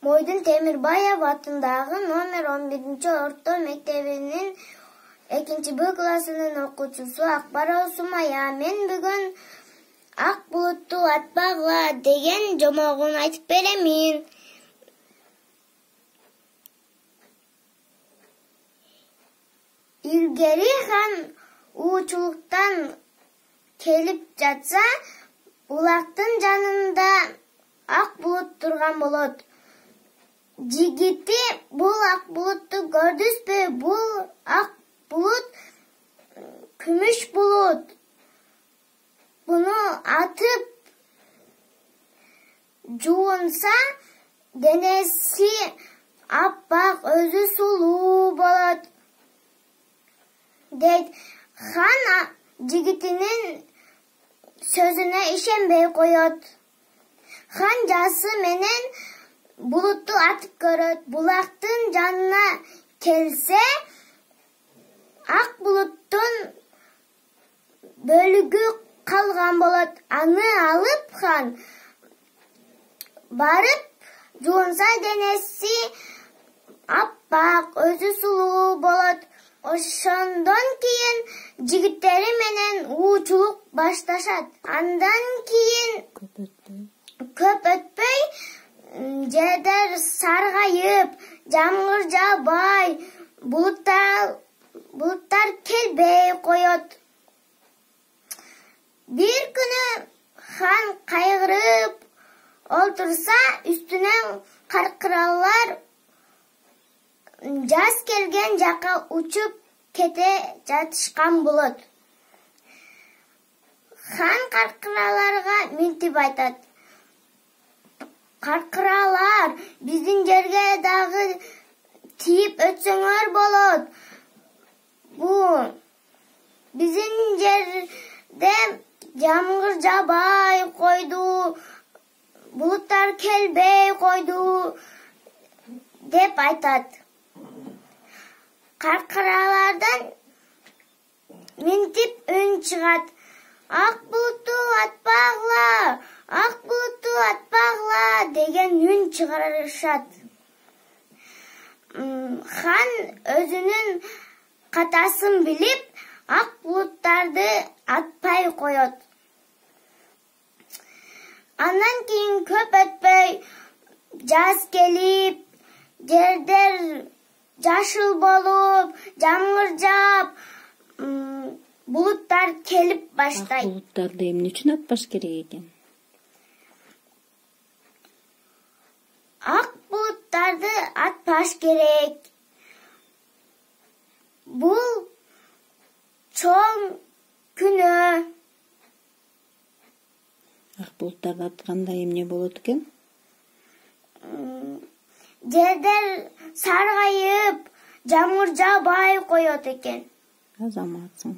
Moydun Temирбаев атындагы номер 11-орто мектебинин 2-Б классынын окуучусу Акбаров Сумая. Мен бүгүн ак булутту атпагыла деген жомогун айтып беремин. Илгери хан уучулуктан келип жатса, булактын жанында ак булут турган болот. Жигити бул ак булутту көрдүңүзбү? Бул ак булут күмүш булут. Буну атып жуунса, денеси аппак, өзү сулуу болот. Дейт. Хан жигитинин сөзүнө ишенбей коет. Хан жасы менен булутту атып көрөт. Булактын жанына келсе, ак булуттун бөлүгү калган болот. Аны алып хан барып жуунса, денеси аппак, өзү сулуу болот. Ошондон кийин жигиттери менен уучулук башташат. Андан кийин көп өтпөй жер саргайып, жамгыр жаабай, булуттар келбей коет. Бир күнү хан кайгырып олтурса, үстүнөн каркыралар жаз келген жака учуп кете жатышкан болот. Хан каркыраларга мынтип айтат. Каркыралар, биздин жерге дагы тийип өтсөңөр болот. Бу биздин жерде жамгыр жаабай койду, булуттар келбей койду деп айтат. Каркыралардан мынтип үн чыгат. Ак булутту атпагыла, ак булутту атпагыла деген үн чыгарышат. Хан өзүнүн катасын билип, ак булуттарды атпай коет. Андан кийин көп өтпөй жаз келип, жердер жашыл болуп, жамгыр жаап, булуттар келип баштайт. Ак булуттарды эмне үчүн атпаш керек экен? Ак булуттарды атпаш керек. Бул чоң күнөө. Ак булуттарды атканда эмне болот экен? Жердер саргайып, жамгыр жаабай коет экен. Азаматсың.